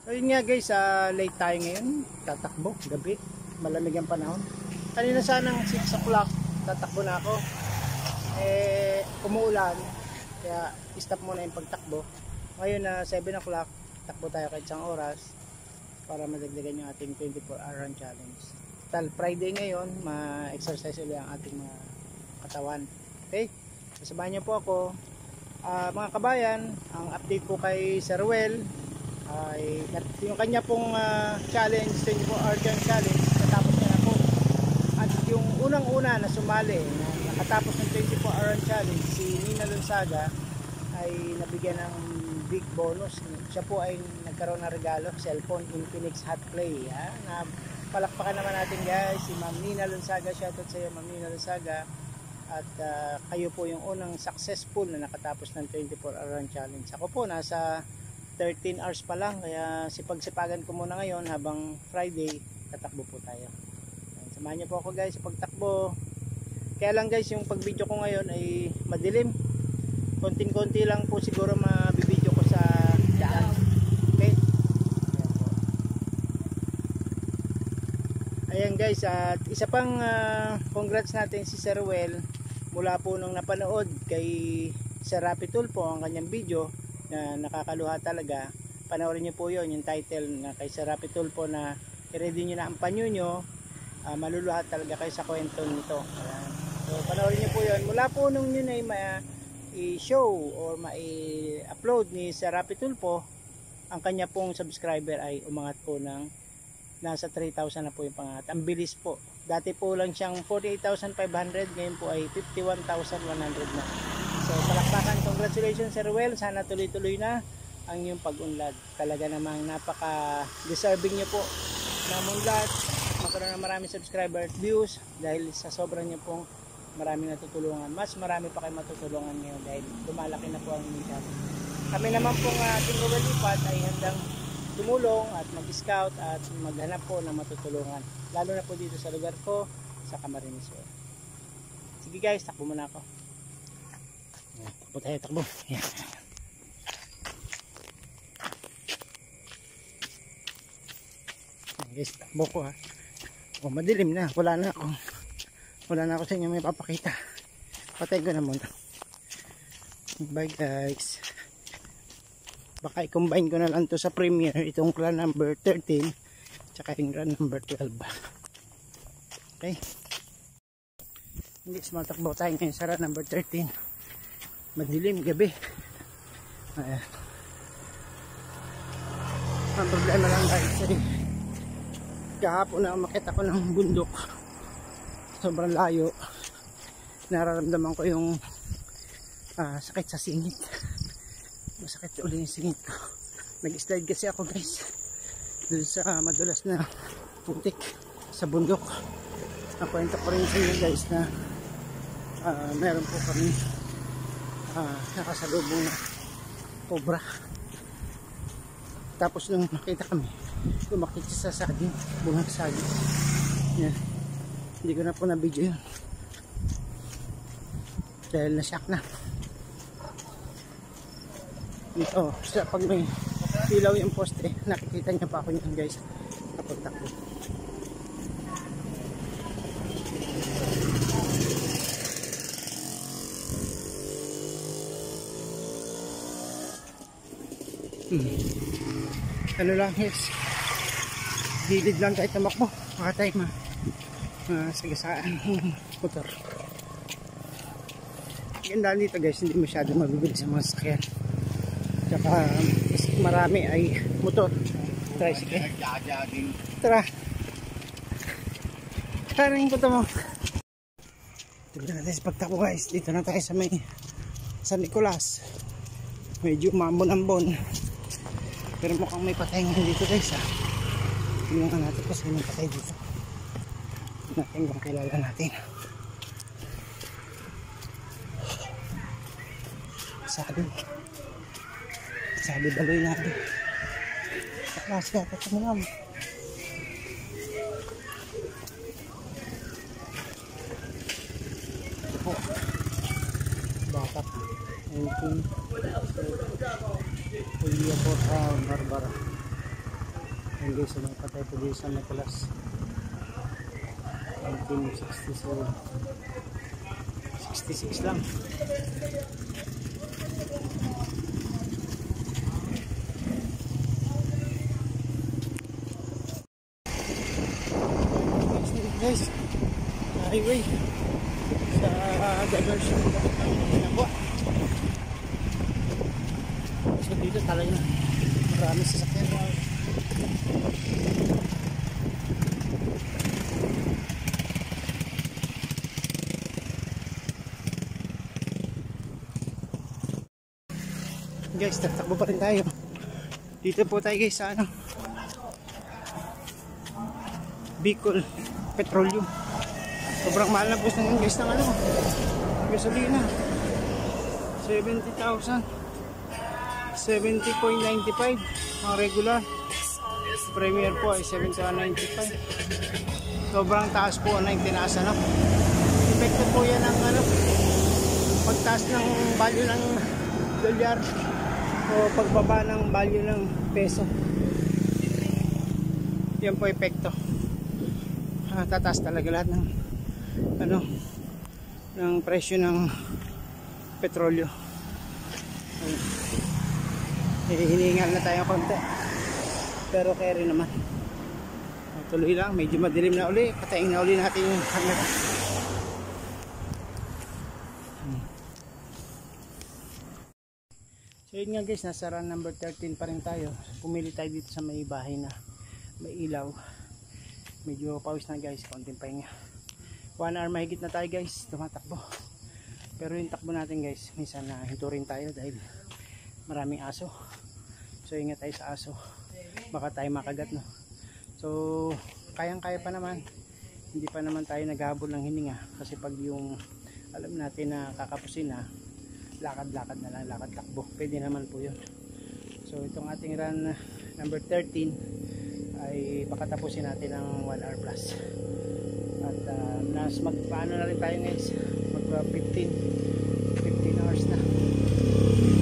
So yun nga guys, late tayo ngayon. Tatakbo, gabi. Malamig ang panahon. Kanina sanang 6 o'clock, tatakbo na ako. Kumuulan. Kaya stop muna yung pagtakbo. Ngayon na 7 o'clock, takbo tayo kahit isang oras para madagdagan yung ating 24-hour run challenge. Tal Friday ngayon, ma-exercise ulit ang ating mga katawan. Okay? Kasamahan niyo po ako. Mga kabayan, ang update po kay Sir Ruel ay yung kanya pong challenge, 24-hour challenge, natapos niya na po. At yung unang-una na sumali na nakatapos ng 24-hour challenge, si Nina Lunsaga, ay nabigyan ng big bonus. Siya po ay nagkaroon ng regalo, cellphone Infinix Hot Play. Na palakpakan naman natin guys, si Ma'am Nina Lunsaga. Shoutout sa iyo Ma'am Nina Lunsaga. At kayo po yung unang successful na nakatapos ng 24-hour challenge. Ako po nasa 13 hours pa lang, kaya sipag-sipagan ko muna ngayon habang Friday tatakbo po tayo. Samahan niyo po ako guys sa pagtakbo. Kaya lang guys, yung pag-video ko ngayon ay madilim. Konting-konti lang po siguro mabibideo ko sa daan. Okay? Ayan guys, at isa pang congrats natin si Sir Ruel mula po nung napanood kay Sir Rapi Tulfo ang kanyang video na nakakaluha talaga. Panoorin niyo po yon, yung title na kay Sir Rapi Tulfo na i-ready niyo na ang panyo nyo. Maluluha talaga kayo sa kwento nito. Ayan. So panoorin niyo po yon. Mula po nung yun ay i-show or ma-upload ni Sir Rapi Tulfo, ang kanya pong subscriber ay umangat po ng nasa 3,000 na po yung pangat. Ang bilis po. Dati po lang siyang 48,500, ngayon po ay 51,100 na. So palakpakan, congratulations Sir Ruel. Sana tuloy-tuloy na ang iyong pag-unlad. Talaga namang napaka-deserving niyo po na munlad, magkaroon ng maraming subscriber at views dahil sa sobrang niyo pong maraming natutulungan. Mas marami pa kayo matutulungan ngayon dahil lumalaki na po ang inyong channel. Kami naman pong Team Ruel Lipat ay handang tumulong at mag-scout at maghanap po ng matutulungan. Lalo na po dito sa lugar ko, sa Camarines Sur. Sige guys, takbo muna ako. Takbo tayo, takbo. Yan. Guys, takbo ko ha. Madilim na, wala na ako sa inyo may papakita. Patay ko na muna. Bye guys. Baka i-combine ko na lang to sa Premiere, itong run number 13 tsaka yung run number 12. Okay, hindi, sumatakbo tayo ngayon sa run number 13. Madilim, gabi. Ayan. Ang problema lang guys ay kahapon na makita ko ng bundok, sobrang layo. Nararamdaman ko yung sakit sa singit. Masakit ulit yung singit ko. Nag-slide kasi ako guys dun sa madulas na putik sa bundok. Nakwenta ko rin sa inyo guys na meron po kami nakasalubong na cobra. Tapos nung nakita kami, lumakit siya sa saging, bungang saging. Yan. Hindi ko na po na video yun dahil na-shock na. Dito, sa pag may ilaw yung poste, nakikita niya pa ako yun guys kapag takbo. Ano lang guys, gilid lang tayo tamakbo, makatay sagasaan motor. Ganda dito guys, hindi masyado mabibilis sa mga sakyan. Tsaka marami ay motor, tricycle. Tara, taring ko ito mo. Tignan natin sa pagtakbo guys. Dito na tayo sa may San Nicolas. Medyo umambon-ambon, pero mukhang may patay nga dito guys ha. Tignan nga natin kung sino yung patay dito. Natin kung kilala natin. Sabi baloy natin. Klase yata ito mo naman. Bata. 19. Kuya po Barbara. Ayan guys, so patay po dito sa Nicolas 1967, 66 lang. Guys, sa highway sa diversion ng buwan. So dito talaga marami sasakyan. Guys, tatakbo pa rin tayo. Dito po tayo guys sa ano, Bicol Petroleum. Sobrang mahal na po ng guys ng ano, gasolina. 70,000, 70.95 ang regular. Premier po ay 71.95. Sobrang taas po na yung tinaas ano. Epekto po yan ng ano, pagtaas ng value ng dolyar o pagbaba ng value ng peso. Yan po epekto. Tataas talaga lahat ng ano, ng presyo ng petrolyo. Hiningal na tayo konti, pero carry naman. Tuloy lang, medyo madilim na uli. Patayin na uli natin yung camera. So yun nga guys, nasa run number 13 pa rin tayo. Pumili tayo dito sa may bahay na may ilaw. Medyo pawis na guys, konting pahinga. 1 hour mahigit na tayo guys, tumatakbo. Pero yung takbo natin guys, minsan na hinto rin tayo dahil maraming aso. So ingat tayo sa aso, baka tayo makagat no. So kayang kaya pa naman, hindi pa naman tayo naghabol ng hininga. Kasi pag yung alam natin na kakapusin na, lakad-lakad na lang, lakad takbo, pwede naman po yun. So itong ating run number 13 ay pakatapusin natin ng 1 hour plus. At magpaano na rin tayo guys, mag 15 hours na.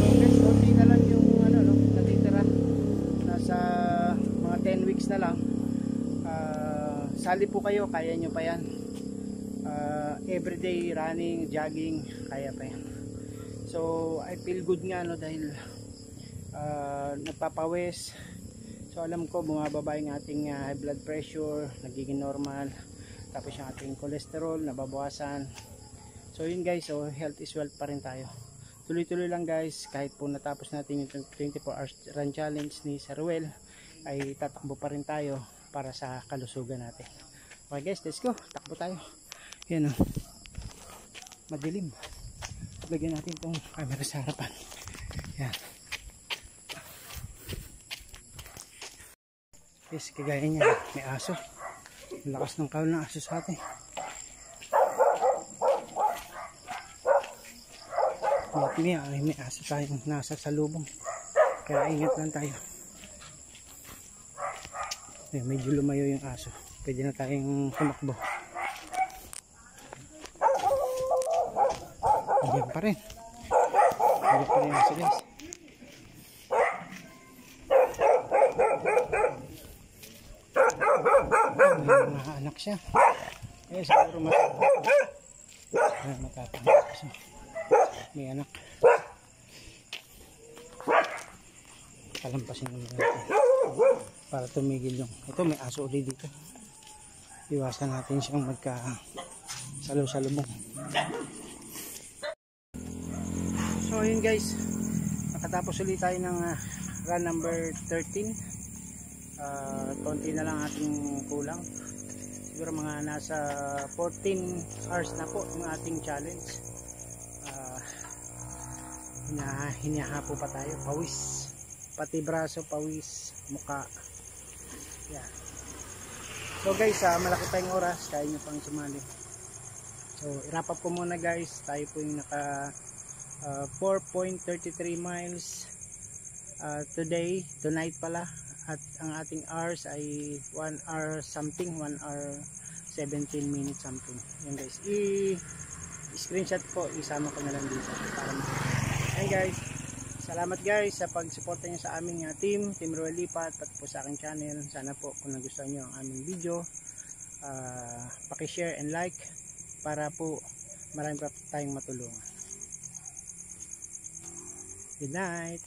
So guys, konti na lang yung ano, no, natitira. Nasa mga 10 weeks na lang. Sali po kayo, kaya nyo pa yan. Everyday running, jogging, kaya pa yan. So I feel good nga no, dahil nagpapawis. So alam ko bumababa yung ating high blood pressure, nagiging normal. Tapos yung ating cholesterol nababawasan. So yun guys, so health is wealth pa rin tayo. Tuloy-tuloy lang guys, kahit po natapos natin yung 24 hours run challenge ni Sir Ruel, ay tatakbo pa rin tayo para sa kalusugan natin. Okay guys, let's go, takbo tayo. Yan o, madilim. Lagyan natin itong camera sa harapan. Yan. Yes, kagaya niya, may aso. Ang lakas ng kaul ng aso sa atin. May aso tayong nasa salubong. Kaya ingat lang tayo. Medyo lumayo yung aso. Pwede na tayong tumakbo. Diyan pa rin. Diyan pa rin yung aso guys. May mga anak siya. Eh siguro matatanggap siya. May anak. Palampasin naman natin para tumigil yung ito. May aso ulit dito. Iwasan natin siyang magka salo-salubong. So yun guys, nakatapos ulit tayo ng run number 13. Konti na lang ating kulang, siguro mga nasa 14 hours na po ang ating challenge. Hinahapo pa tayo, pawis, pati braso pawis, muka. Yeah. So guys, malaki tayong oras, kaya nyo pang sumali. So i-wrap up ko muna guys. Tayo po yung naka 4.33 miles tonight pala. At ang ating hours ay 1 hour something, 1 hour 17 minutes something. Yan guys, i-screenshot po, isama ko na lang dito para makita. Ayan guys, Salamat guys sa pagsuporta niyo sa aming Team Ruel Lipat, pati po sa aking channel. Sana po kung nagustuhan niyo ang aming video, paki-share and like para po marami pa tayong matulungan. Good night.